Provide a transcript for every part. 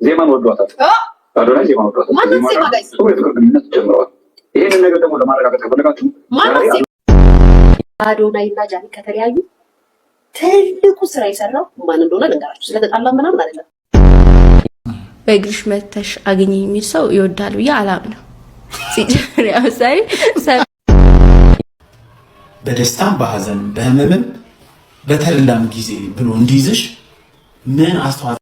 ዜማን ወዷታል። አዶናይ ዜማን ወዷታል። ማነው ዜማ ጋይስ? ጥሩ የፍቅር ግንኙነት ጀምረዋል። ይሄንን ነገር ደግሞ ለማረጋገጥ ከፈለጋችሁ አዶናይ እና ጃኒ ከተለያዩ ትልቁ ስራ የሰራው ማን እንደሆነ ልንገራችሁ። ስለተጣላ ምናምን አይደለም። በእግርሽ መተሽ አገኘ የሚል ሰው ይወዳል ብዬ አላምነው። ሲጀምር ያውሳይ በደስታም በሐዘንም በህመምም በተድላም ጊዜ ብሎ እንዲይዝሽ ምን አስተዋጽኦ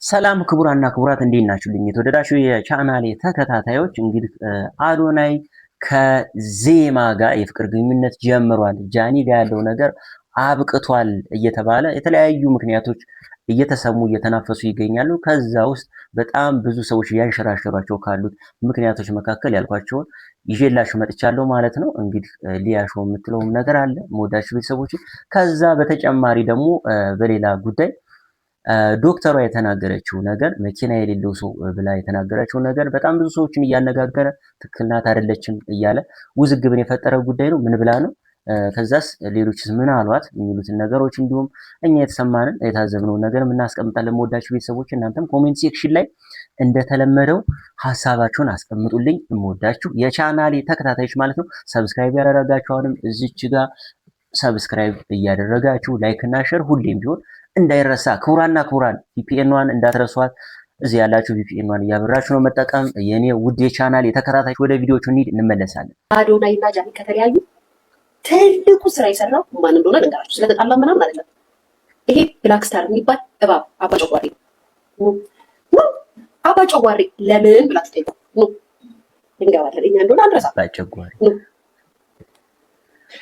ሰላም ክቡራና ክቡራት እንዴት ናችሁልኝ? የተወደዳችሁ የቻናሌ ተከታታዮች እንግዲህ አዶናይ ከዜማ ጋር የፍቅር ግንኙነት ጀምሯል፣ ጃኒ ጋር ያለው ነገር አብቅቷል እየተባለ የተለያዩ ምክንያቶች እየተሰሙ እየተናፈሱ ይገኛሉ። ከዛ ውስጥ በጣም ብዙ ሰዎች ያንሸራሸሯቸው ካሉት ምክንያቶች መካከል ያልኳቸውን ይዤላችሁ መጥቻለሁ ማለት ነው። እንግዲህ ሊያሾ የምትለውም ነገር አለ መወዳችሁ ቤተሰቦች። ከዛ በተጨማሪ ደግሞ በሌላ ጉዳይ ዶክተሯ የተናገረችው ነገር መኪና የሌለው ሰው ብላ የተናገረችው ነገር በጣም ብዙ ሰዎችን እያነጋገረ ትክክል ናት አይደለችም እያለ ውዝግብን የፈጠረ ጉዳይ ነው። ምን ብላ ነው? ከዛስ ሌሎችስ ምን አሏት? የሚሉትን ነገሮች እንዲሁም እኛ የተሰማንን የታዘብነውን ነገር እናስቀምጣለን። የምወዳችሁ ቤተሰቦች እናንተም ኮሜንት ሴክሽን ላይ እንደተለመደው ሀሳባችሁን አስቀምጡልኝ። የምወዳችሁ የቻናሌ ተከታታዮች ማለት ነው። ሰብስክራይብ ያደረጋችሁ አሁንም እዚች ጋር ሰብስክራይብ እያደረጋችሁ ላይክ እና ሼር ሁሌም ቢሆን እንዳይረሳ። ክቡራና ክቡራን ቪፒኤን እንዳትረሷት። እዚህ ያላችሁ ቪፒኤን እያበራችሁ ነው መጠቀም። የኔ ውድ የቻናል የተከታታዮች ወደ ቪዲዮቹ እንሂድ እንመለሳለን። አዶናይ እና ጃኒ ከተለያዩ ትልቁ ስራ የሰራው ማን እንደሆነ ልንገራችሁ። ስለተጣላ ምናምን አይደለም። ይሄ ብላክ ስታር የሚባል እባብ አባጨጓሪ ነው። አባጨጓሪ ለምን ብላ ትጠይቁ ነው። እንገባለን እኛ እንደሆነ አንረሳ። አባጨጓሪ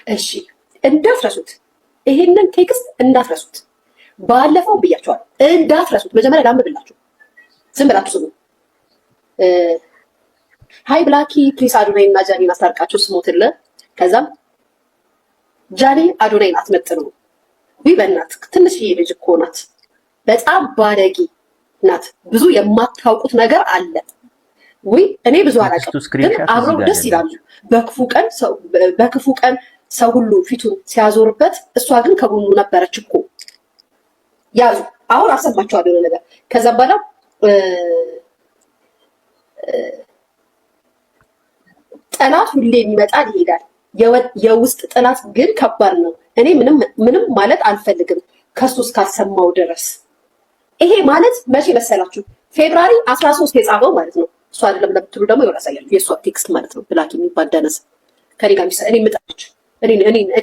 እሺ፣ እንዳትረሱት። ይሄንን ቴክስት እንዳትረሱት። ባለፈው ብያችኋል፣ እንዳትረሱት። መጀመሪያ ላምብላችሁ፣ ዝም ብላችሁ ስሙ። ሃይ ብላኪ ፕሊስ አዶናይ እና ጃኒን አስታርቃችሁ ስሞትለ። ከዛም ጃኒ አዶናይን አትመጥኑ። በእናትህ ትንሽዬ ልጅ እኮ ናት፣ በጣም ባለጌ ናት። ብዙ የማታውቁት ነገር አለ። እኔ ብዙ አላውቅም፣ ግን አብረው ደስ ይላሉ። በክፉ ቀን ሰው ሁሉ ፊቱን ሲያዞርበት፣ እሷ ግን ከጎኑ ነበረች እኮ። ያዙ። አሁን አሰማችኋለሁ የሆነ ነገር። ከዛ በኋላ ጠላት ሁሌ ይመጣል ይሄዳል። የውስጥ ጠላት ግን ከባድ ነው። እኔ ምንም ማለት አልፈልግም ከሱ እስካልሰማው ድረስ። ይሄ ማለት መቼ መሰላችሁ? ፌብራሪ 13 የጻፈው ማለት ነው። እሱ አይደለም ለምትሉ ደግሞ ይወራ ያሳያችሁ። የእሷ ቴክስት ማለት ነው። ብላክ የሚባል ደነስ ከኔ ጋር እኔ ምጣች እኔ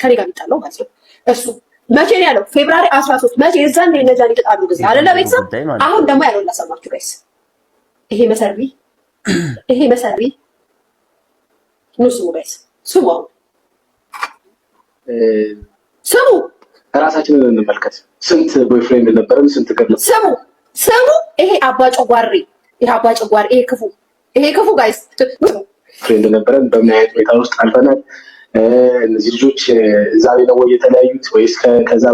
ከኔ ጋር የሚጣለው ማለት ነው። እሱ መቼ ነው ያለው? ፌብራሪ 13 መቼ? የዛን የነጃን ይጣሉ ጊዜ አይደለ ቤተሰብ? አሁን ደግሞ ያለው ላሰማችሁ ጋይስ። ይሄ መሰሪ ነው። ስሙ ጋይስ፣ ስሙ። አሁን ስሙ፣ ራሳችንን እንመልከት። ስንት ቦይፍሬንድ ነበረን? ስንት ገድለ ስሙ። ይሄ አባጨጓሪ፣ ይሄ ክፉ ጋይስ ፍሬንድ ነበረን። በምን አይነት ሁኔታ ውስጥ አልፈናል? እነዚህ ልጆች ዛሬ ነው ወይ የተለያዩት ወይስ ከዛ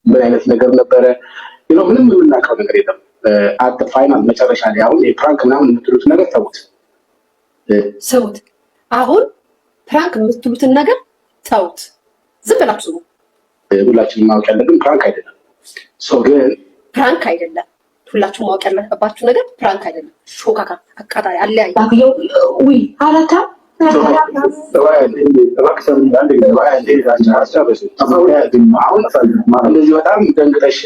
ምን አይነት ነገር ነበረ? ምንም የምናውቀው ነገር የለም። አት ፋይናል መጨረሻ ላይ አሁን የፕራንክ ምናምን የምትሉት ነገር ተውት፣ ስሙት። አሁን ፕራንክ የምትሉትን ነገር ተውት፣ ዝም ብላችሁ ስሙ። ሁላችንም ማወቅ ያለብን ፕራንክ አይደለም። ግን ፕራንክ አይደለም። ሁላችሁም ማወቅ ያለባችሁ ነገር ፕራንክ አይደለም። ሾካካ አቃጣሪ አለያይ አላታ እንደዚህ በጣም ደንግጠሽ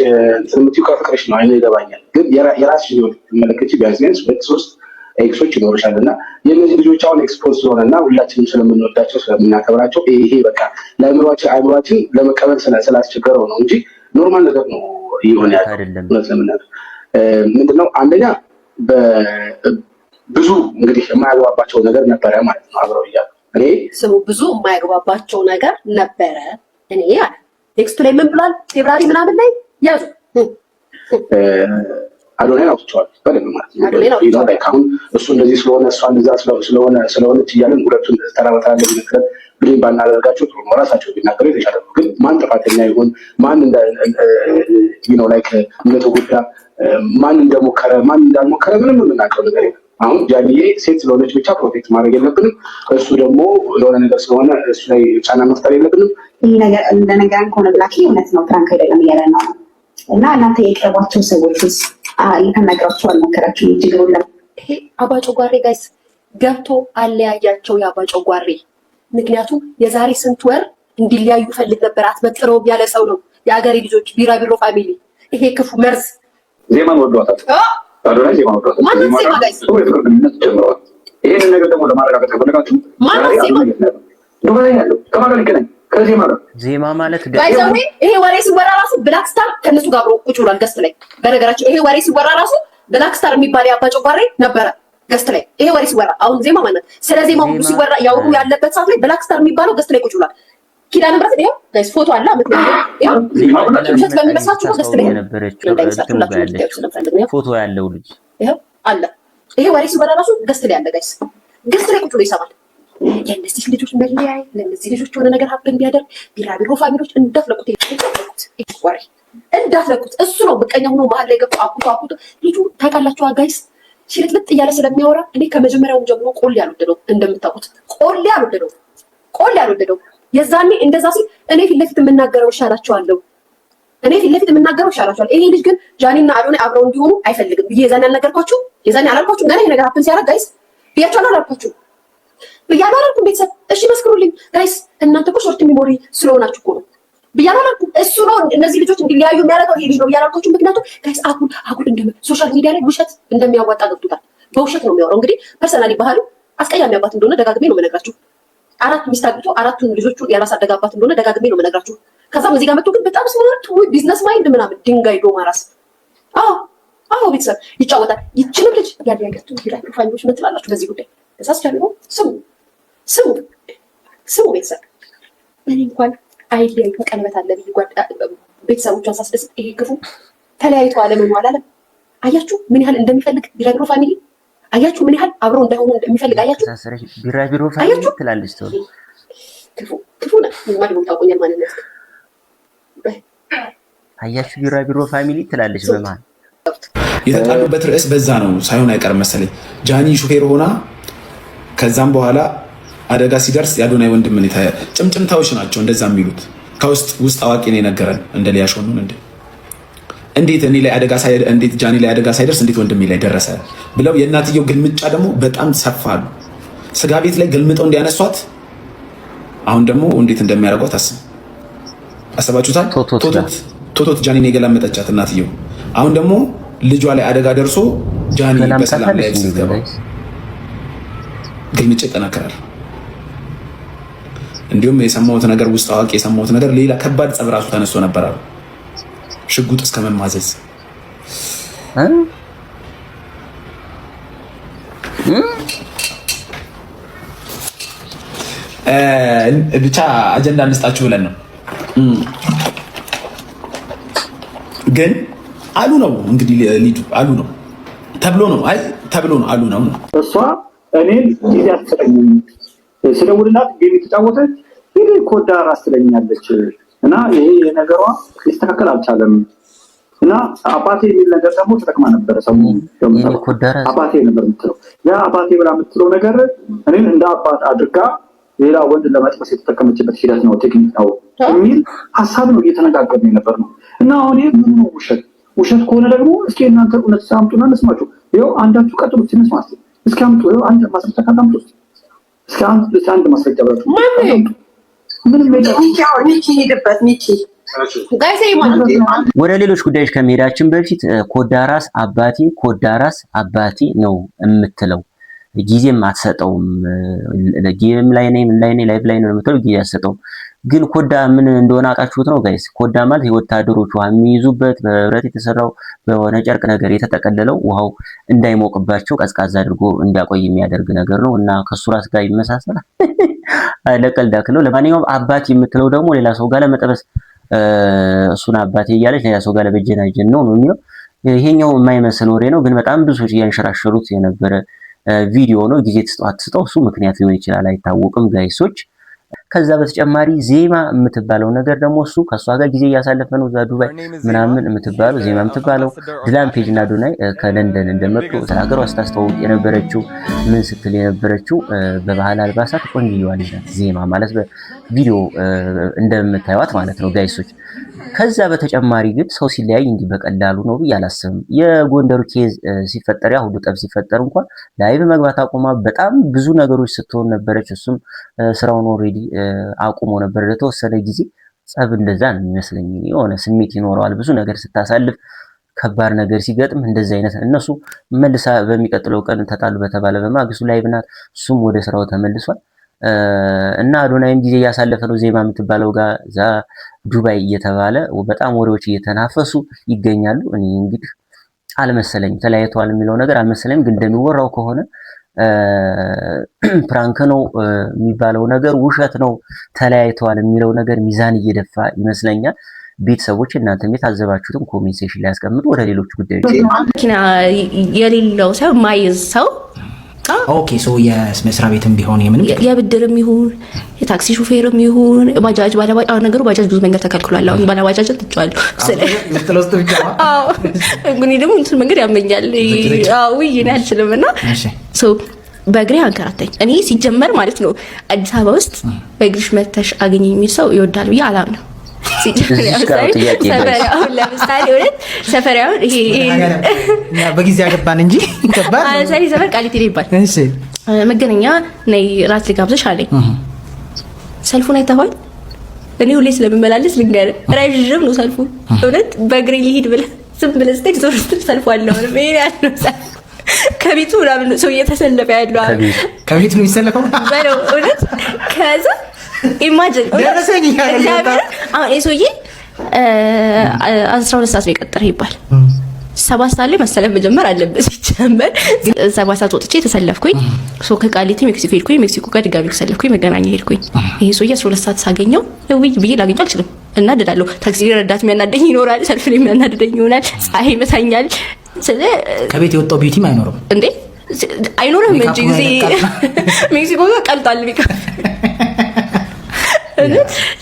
ትምትዩ ከፍቅርሽ ነው። አይነ ይገባኛል። ግን የራስሽ ህይወት ትመለከቺ ቢያንስ 2-3 ኤክሶች ይኖርሻል እና የእነዚህ ልጆች አሁን ኤክስፖዝ ስለሆነና ሁላችንም ስለምንወዳቸው ስለምናከብራቸው ይሄ በቃ ለአእምሯችን ለመቀበል ስላስቸገረው ነው እንጂ ኖርማል ነገር ነው እየሆነ ያለው። እውነት ለምናገር ምንድነው አንደኛ ብዙ እንግዲህ የማያግባባቸው ነገር ነበረ ማለት ነው። አብረው እያሉ ስሙ፣ ብዙ የማያግባባቸው ነገር ነበረ። እኔ አለ ቴክስቱ ላይ ምን ብሏል? ፌብራሪ ምናምን ላይ ያዙ። አዶናይን አውጥቼዋለሁ በደንብ ማለት ነው። አሁን እሱ እንደዚህ ስለሆነ እሷ እንደዛ ስለሆነች እያለን ሁለቱን ተራ በተራ እንደሚነገር ብሌም ባናደርጋቸው ጥሩ ነው። ራሳቸው ቢናገሩ የተሻለ ነው። ግን ማን ጥፋተኛ ይሁን ማን ላይክ እንደተጎዳ ማን እንደሞከረ ማን እንዳልሞከረ ምንም የምናውቀው ነገር የለም። አሁን ጃኒዬ ሴት ስለሆነች ብቻ ፕሮቴክት ማድረግ የለብንም። እሱ ደግሞ ለሆነ ነገር ስለሆነ እሱ ላይ ጫና መፍጠር የለብንም። ይህ ነገር እንደነገረን ከሆነ ብላኪ እውነት ነው፣ ፕራንክ አይደለም እያለ ነው። እና እናንተ የቀረቧቸው ሰዎች ውስጥ ልትነግራቸው አልሞከራችሁ? ችግሩ ይሄ አባጮጓሬ ጋይስ ገብቶ አለያያቸው የአባጮጓሬ። ምክንያቱም የዛሬ ስንት ወር እንዲለያዩ ፈልግ ነበር፣ አትመጥረውም ያለ ሰው ነው። የአገሬ ልጆች ቢራቢሮ ፋሚሊ፣ ይሄ ክፉ መርዝ ዜማን ወዷታል። አዶናይ ዜማን ወዷታል። ማንም ዜማ ጋይስ የፍቅር ግንኙነት ጀምረዋል። ይሄንን ነገር ደግሞ ለማረጋገጥ ከፈለጋችሁ ማንም ዜማ ዱባይ ያለው ከማን ይገናኝ? ከዜማ ጋር። ዜማ ማለት ጋይስ ይሄ ወሬ ሲወራ ራሱ ብላክ ስታር ከነሱ ጋር አብሮ ቁጭ ብሏል ገስት ላይ። በነገራችን ይሄ ወሬ ሲወራ ራሱ ብላክ ስታር የሚባል ያባጮጓሬ ነበረ ገስት ላይ። ይሄ ወሬ ሲወራ አሁን ዜማ ማለት ስለ ዜማው ሁሉ ሲወራ ያወሩ ያለበት ሰዓት ላይ ብላክ ስታር የሚባለው ገስት ላይ ቁጭ ብሏል። ኪዳነ ምሕረት ይሄው ጋይስ ፎቶ አለ ምክንያቱም በሚመስላችሁ ገስት ላይ ፎቶ ያለው ልጅ ይሄው አለ። ይሄ ወሬ ሲወራ ራሱ ገስት ላይ አለ ጋይስ። ገስት ላይ ቁጭ ብሎ ይሰማል። የእነዚህ ልጆች መለያይ ለእነዚህ ልጆች የሆነ ነገር ሀብን ቢያደርግ ቢራቢሮ ፋሚሊዎች እንዳትለቁት ወሬ እንዳትለቁት። እሱ ነው ምቀኛ ሆኖ መሀል ላይ ገብቶ አቁቶ ልጁ ታውቃላችሁ ጋይስ ሽልጥልጥ እያለ ስለሚያወራ እኔ ከመጀመሪያውም ጀምሮ ቆሌ አልወደደው። እንደምታውቁት ቆሌ አልወደደው። የዛኔ እንደዛ ሲል እኔ ፊት ለፊት የምናገረው ይሻላቸዋለሁ። ይሄ ልጅ ግን ጃኒና አዶናይ አብረው እንዲሆኑ አይፈልግም ብዬ የዛኔ አልነገርኳችሁ? የዛኔ አላልኳችሁ? ገና ይሄ ነገር ሀፕን ሲያደርግ ጋይስ ብያችሁ አላልኳችሁ? ብያለሁ አላልኩም? ቤተሰብ እሺ መስክሩልኝ ጋይስ። እናንተ እኮ ሾርት ሚሞሪ ስለሆናችሁ እኮ ነው። ብያለሁ አላልኩም? እሱ ነው እነዚህ ልጆች እንዲለያዩ የሚያደርገው ይሄ ልጅ ነው ብያለሁ አላልኳችሁ? ምክንያቱም ጋይስ አጉል ሶሻል ሚዲያ ላይ ውሸት እንደሚያዋጣ ገብቶታል። በውሸት ነው የሚያወራው። እንግዲህ ፐርሰናሊ ባህሉ አስቀያሚ አባት እንደሆነ ደጋግሜ ነው የምነግራችሁ። 4 ሚስት አግብቶ 4ቱን ልጆቹ ያላሳደገ አባት እንደሆነ ደጋግሜ ነው የምነግራችሁ። ከዛም እዚህ ጋር መጥቶ ግን በጣም ስማርት ቢዝነስ ማይንድ ምናምን ድንጋይ ዶማ ራስ አዎ ቤተሰብ ይጫወታል። ይችንም ልጅ ያለያያችሁ ቢራቢሮ ፋሚሊዎች ምን ትላላችሁ በዚህ ጉዳይ? ተሳስቻለሁ። ስሙ ቤተሰብ እኔ እንኳን አይለያዩ ቀለበት አለ ብዬ ቤተሰቦቿን ሳስደስት ይሄ ክፉ ተለያይቶ አለመዋል አለም። አያችሁ ምን ያህል እንደሚፈልግ ቢራቢሮ ፋሚሊ። አያችሁ ምን ያህል አብሮ እንዳይሆኑ እንደሚፈልግ። አያችሁ ቢራቢሮ ፋሚሊ ትላለች ተው ክፉ ነው ማለት ታውቆኛል ማለት ነው። አያችሁ ቢራቢሮ ፋሚሊ ትላለች በመሃል የተጣሉበት ርዕስ በዛ ነው ሳይሆን አይቀርም መሰለኝ። ጃኒ ሹፌር ሆና ከዛም በኋላ አደጋ ሲደርስ የአዶናይ ወንድም ምን ጭምጭምታዎች ናቸው እንደዛ የሚሉት። ውስጥ አዋቂ ነው የነገረን እንደ ሊያሾኑን እንዴት እኔ ላይ አደጋ እንዴት ጃኒ ላይ አደጋ ሳይደርስ እንዴት ወንድሜ ላይ ደረሰ ብለው የእናትየው ግልምጫ ደግሞ በጣም ሰፋሉ። ስጋ ቤት ላይ ገልምጠው እንዲያነሷት አሁን ደግሞ እንዴት እንደሚያደርጓት አሰባችሁታል? ቶቶት ጃኒን የገላመጠቻት እናትየው አሁን ደግሞ ልጇ ላይ አደጋ ደርሶ ጃኒ በሰላም ላይ ስትገባ ግልምጫ ይጠናከራል። እንዲሁም የሰማሁት ነገር ውስጥ አዋቂ የሰማሁት ነገር ሌላ ከባድ ጸብ ራሱ ተነስቶ ነበር አሉ። ሽጉጥ እስከ መማዘዝ ብቻ አጀንዳ እንስጣችሁ ብለን ነው። ግን አሉ ነው እንግዲህ ሊዱ አሉ ነው ተብሎ ነው አሉ ነው። እሷ እኔን ጊዜ አትሰጠኝም ስደውልላት ጌም የተጫወተች ይሄ ኮዳ ራስ ትለኛለች እና ይሄ የነገሯ ሊስተካከል አልቻለም እና አባቴ የሚል ነገር ደግሞ ተጠቅማ ነበረ። ሰሞኑን አባቴ ነበር የምትለው ያ አባቴ ብላ የምትለው ነገር እኔን እንደ አባት አድርጋ ሌላ ወንድ ለመጥበስ የተጠቀመችበት ሂደት ነው፣ ቴክኒክ ነው የሚል ሀሳብ ነው እየተነጋገርን ነበር ነው። እና አሁን ምን ነው ውሸት ከሆነ ደግሞ እስኪ እናንተ እውነት ሳምጡና እንስማችሁ። ይኸው አንዳችሁ ቀጥሉት ሲነስማስ እስኪ አምጡ። ይኸው አንድ ማስረጃ ካላምጡ እስኪ አንድ ማስረጃ ብላችሁ ምንም ወደ ሌሎች ጉዳዮች ከመሄዳችን በፊት ኮዳራስ አባቴ ነው የምትለው። ጊዜም አትሰጠውም። ጌም ላይ ነኝ ላይቭ ላይ ነው የምትለው። ጊዜ አትሰጠውም። ግን ኮዳ ምን እንደሆነ አውቃችሁት ነው ጋይስ? ኮዳ ማለት የወታደሮች ውሃ የሚይዙበት በብረት የተሰራው በሆነ ጨርቅ ነገር የተጠቀለለው ውሃው እንዳይሞቅባቸው ቀዝቃዛ አድርጎ እንዲያቆይ የሚያደርግ ነገር ነው እና ከሱ ራስ ጋር ይመሳሰላል። ለቀልድ ያክል ነው። ለማንኛውም አባቴ የምትለው ደግሞ ሌላ ሰው ጋር ለመጠበስ እሱን አባቴ እያለች ሌላ ሰው ጋር ለበጀናጀን ነው የሚለው። ይሄኛው የማይመስል ወሬ ነው፣ ግን በጣም ብዙ ሰዎች እያንሸራሸሩት የነበረ ቪዲዮ ነው። ጊዜ ትስጠው አትስጠው እሱ ምክንያት ሊሆን ይችላል አይታወቅም ጋይሶች። ከዛ በተጨማሪ ዜማ የምትባለው ነገር ደግሞ እሱ ከሷ ጋር ጊዜ እያሳለፈ ነው እዛ ዱባይ ምናምን የምትባለው ዜማ የምትባለው ድላም ፔጅ እና አዶናይ ከለንደን እንደመጡ ተናገሩ አስታስተዋውቅ የነበረችው ምን ስትል የነበረችው በባህል አልባሳት ቆንጆዋ ልጅ ናት ዜማ ማለት በቪዲዮ እንደምታዩት ማለት ነው ጋይሶች። ከዛ በተጨማሪ ግን ሰው ሲለያይ እንዲህ በቀላሉ ነው ብዬ አላስብም። የጎንደሩ ኬዝ ሲፈጠር ያ ሁሉ ጠብ ሲፈጠር እንኳን ላይቭ መግባት አቁማ በጣም ብዙ ነገሮች ስትሆን ነበረች። እሱም ስራውን ኦልሬዲ አቁሞ ነበር ለተወሰነ ጊዜ። ጸብ እንደዛ ነው የሚመስለኝ። የሆነ ስሜት ይኖረዋል ብዙ ነገር ስታሳልፍ ከባድ ነገር ሲገጥም እንደዚህ አይነት እነሱ መልሳ በሚቀጥለው ቀን ተጣሉ በተባለ በማግስቱ ላይቭ ናት። እሱም ወደ ስራው ተመልሷል እና አዶናይም ጊዜ እያሳለፈ ነው ዜማ የምትባለው ጋር እዛ ዱባይ እየተባለ በጣም ወሬዎች እየተናፈሱ ይገኛሉ። እኔ እንግዲህ አልመሰለኝም ተለያይተዋል የሚለው ነገር አልመሰለኝም። ግን እንደሚወራው ከሆነ ፕራንክ ነው የሚባለው ነገር ውሸት ነው፣ ተለያይተዋል የሚለው ነገር ሚዛን እየደፋ ይመስለኛል። ቤተሰቦች እናንተም የታዘባችሁትን ኮሜንት ሴክሽን ላይ ያስቀምጡ። ወደ ሌሎች ጉዳዮች መኪና የሌለው ሰው ማይዝ ሰው ኦኬ ሶ የመስሪያ ቤትም ቢሆን የምንም የብድርም ይሁን የታክሲ ሹፌርም ይሁን ባጃጅ ባለባጃ ነገሩ ባጃጅ ብዙ መንገድ ተከልክሏል። አሁን ባለባጃጅ ትጫዋለሁ ለተለስተ ብቻ እንግዲህ ደግሞ እንትን መንገድ ያመኛል። አዎ ይሄን አልችልም እና ሶ በእግሬ አንከራተኝ። እኔ ሲጀመር ማለት ነው አዲስ አበባ ውስጥ በእግርሽ መተሽ አገኘኝ የሚል ሰው ይወዳል ብዬ አላምነው። ለምሳሌ ሰፈሪያውን በጊዜ ያገባን እንጂ ሰፈር ቃሊቲ ይባል መገናኛ ነይ ራት ልጋብዝሽ አለኝ። ሰልፉን አይተኸዋል? እኔ ሁሌ ስለምመላለስ ልንገርህ ረዥም ነው ሰልፉ። እውነት በእግሬ ሊሄድ ብለህ ዝም ብለህ ስትሄድ ዞር ስትል ሰልፉ አለ። ከቤቱ ምናምን ሰው እየተሰለፈ ያለው ከቤቱ ነው የሚሰለፈው በለው እውነት ከዛ ኢማጂን አሁን የሰውዬ 12 ሰዓት ነው የቀጠረው ይባል 7 ሰዓት ላይ መሰለፍ መጀመር አለበት። ሲጀመር 7 ሰዓት ወጥቼ ተሰለፍኩኝ። ከቃሊቲ ሜክሲኮ ሄድኩኝ። ሜክሲኮ ጋር ድጋሚ ተሰለፍኩኝ። መገናኛ ሄድኩኝ። ይሄ ሰውዬ 12 ሰዓት ሳገኘው ውይ ብዬ ላገኘው አልችልም። እናደዳለሁ። ታክሲ ረዳት የሚያናደኝ ይኖራል፣ ሰልፍ ላይ የሚያናደኝ ይሆናል፣ ፀሐይ ይመታኛል። ከቤት የወጣው ቢዩቲም አይኖርም እንዴ? አይኖርም እንጂ ጊዜ ሜክሲኮ ጋር ቀልጧል ቢካ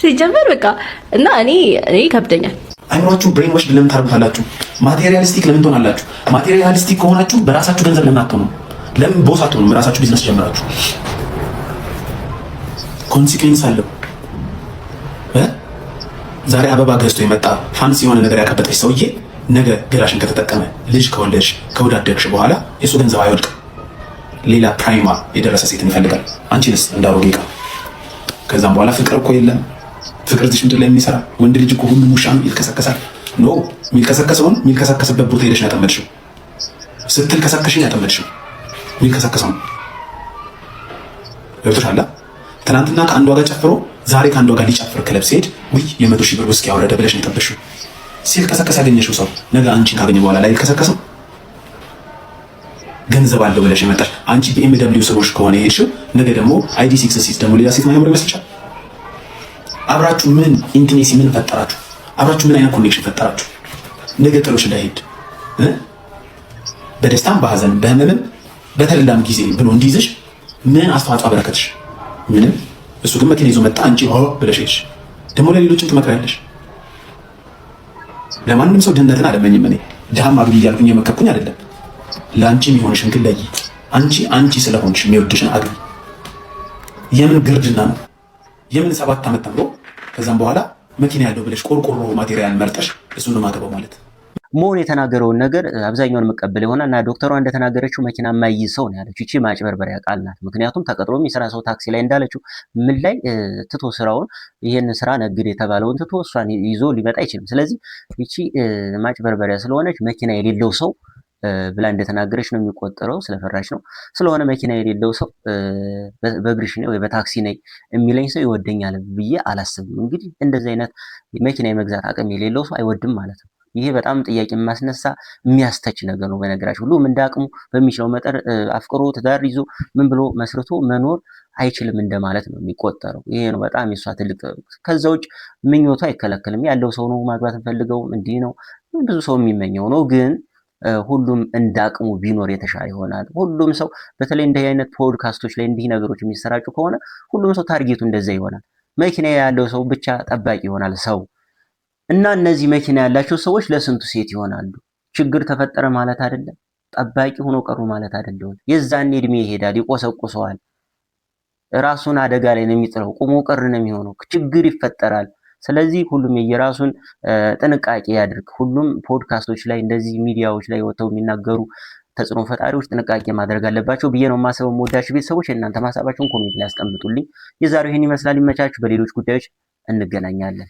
ሲጀመር በቃ እና እኔ ይከብደኛል። አይምሯችሁ ብሬን ዋሽ ለምን ታርጉታላችሁ? ማቴሪያሊስቲክ ለምን ትሆናላችሁ? ማቴሪያሊስቲክ ከሆናችሁ በራሳችሁ ገንዘብ ለምን አትሆኑም? ለምን ቦስ አትሆኑም? በራሳችሁ ቢዝነስ ጀምራችሁ ኮንሲኩዌንስ አለው። ዛሬ አበባ ገዝቶ የመጣ ፋንሲ የሆነ ነገር ያቀበጠች ሰውዬ ነገ ገላሽን ከተጠቀመ ልጅ ከወለድሽ ከወዳደግሽ በኋላ የሱ ገንዘብ አይወድቅም። ሌላ ፕራይማ የደረሰ ሴትን ይፈልጋል። አንቺንስ እንዳሮጌ ዕቃ። ከዛም በኋላ ፍቅር እኮ የለም። ፍቅር እዚህ ምድር ላይ የሚሰራ ወንድ ልጅ እኮ ሁሉም ውሻም ይልከሰከሳል። ኖ የሚልከሰከሰውን የሚልከሰከስበት ቦታ ሄደሽ ነው ያጠመድሽው። ስትል ከሰከሽኝ ያጠመድሽው የሚልከሰከሰው ነው። ገብቶሻል? ትናንትና ከአንዷ ጋር ጨፍሮ ዛሬ ከአንዷ ጋር ሊጨፍር ክለብ ሲሄድ ውይ የ100,000 ብር ውስጥ ያወረደ ብለሽ ነው የጠበሽው። ሲልከሰከስ ያገኘሽው ሰው ነገ አንቺን ካገኘ በኋላ ላይ ይልከሰከሰው። ገንዘብ አለው ብለሽ የመጣሽ አንቺ BMW ስሮሽ ከሆነ ሄድሽው ነገ ደግሞ ID6 ሲስ ደግሞ ሌላ ሴት ማይምር ይመስልሻል? አብራችሁ ምን ኢንቲሜሲ ምን ፈጠራችሁ? አብራችሁ ምን አይነት ኮኔክሽን ፈጠራችሁ? ነገ ጥሎሽ እንዳይሄድ በደስታም በሐዘንም በህመምም በተለላም ጊዜ ብሎ እንዲይዝሽ ምን አስተዋጽኦ አበረከትሽ? ምንም። እሱ ግን መኪና ይዞ መጣ፣ አንቺ ብለሽ ሄድሽ። ደግሞ ለሌሎችም ትመክሪያለሽ። ለማንም ሰው ድህነትን አለመኝም። እኔ ድሃም አግቢ እያልኩኝ የመከርኩኝ አይደለም። ለአንቺ የሚሆንሽን ግን ለይ። አንቺ ስለሆንሽ የሚወድሽን አግቢ። የምን ግርድና ነው? የምን 7 ዓመት ተምሮ ከዛም በኋላ መኪና ያለው ብለሽ ቆርቆሮ ማቴሪያል መርጠሽ እሱን ነው ማገባው ማለት መሆን የተናገረውን ነገር አብዛኛውን መቀበል ይሆናል። እና ዶክተሯ እንደተናገረችው መኪና የማይይዝ ሰው ነው ያለችው። እቺ ማጭበርበሪያ ቃል ናት። ምክንያቱም ተቀጥሮ የሚሰራ ሰው ታክሲ ላይ እንዳለችው ምን ላይ ትቶ ስራውን ይሄን ስራ ነግድ የተባለውን ትቶ እሷን ይዞ ሊመጣ አይችልም። ስለዚህ እቺ ማጭበርበሪያ ስለሆነች መኪና የሌለው ሰው ብላ እንደተናገረች ነው የሚቆጠረው። ስለፈራች ነው። ስለሆነ መኪና የሌለው ሰው በእግርሽ ነይ ወይ በታክሲ ነይ የሚለኝ ሰው ይወደኛል ብዬ አላስብም። እንግዲህ እንደዚህ አይነት መኪና የመግዛት አቅም የሌለው ሰው አይወድም ማለት ነው። ይሄ በጣም ጥያቄ የሚያስነሳ የሚያስተች ነገር ነው። በነገራችን ሁሉም እንዳቅሙ በሚችለው መጠን አፍቅሮ ትዳር ይዞ ምን ብሎ መስርቶ መኖር አይችልም እንደማለት ነው የሚቆጠረው። ይሄ ነው በጣም የሷ ትልቅ። ከዛ ውጭ ምኞቱ አይከለከልም። ያለው ሰው ነው ማግባት ፈልገው እንዲህ ነው ብዙ ሰው የሚመኘው ነው። ግን ሁሉም እንዳቅሙ ቢኖር የተሻለ ይሆናል። ሁሉም ሰው በተለይ እንዲህ አይነት ፖድካስቶች ላይ እንዲህ ነገሮች የሚሰራጩ ከሆነ ሁሉም ሰው ታርጌቱ እንደዛ ይሆናል። መኪና ያለው ሰው ብቻ ጠባቂ ይሆናል ሰው እና እነዚህ መኪና ያላቸው ሰዎች ለስንቱ ሴት ይሆናሉ? ችግር ተፈጠረ ማለት አይደለም፣ ጠባቂ ሆኖ ቀሩ ማለት አይደለም። የዛኔ እድሜ ይሄዳል፣ ይቆሰቁሰዋል፣ ራሱን አደጋ ላይ ነው የሚጥለው፣ ቁሞ ቀር ነው የሚሆነው፣ ችግር ይፈጠራል። ስለዚህ ሁሉም የየራሱን ጥንቃቄ ያድርግ። ሁሉም ፖድካስቶች ላይ እንደዚህ ሚዲያዎች ላይ ወጥተው የሚናገሩ ተጽዕኖ ፈጣሪዎች ጥንቃቄ ማድረግ አለባቸው ብዬ ነው የማስበው። የምወዳችሁ ቤተሰቦች እናንተ ማሳባችሁን ኮሜንት ላይ አስቀምጡልኝ። የዛሬው ይህን ይመስላል። ይመቻችሁ። በሌሎች ጉዳዮች እንገናኛለን።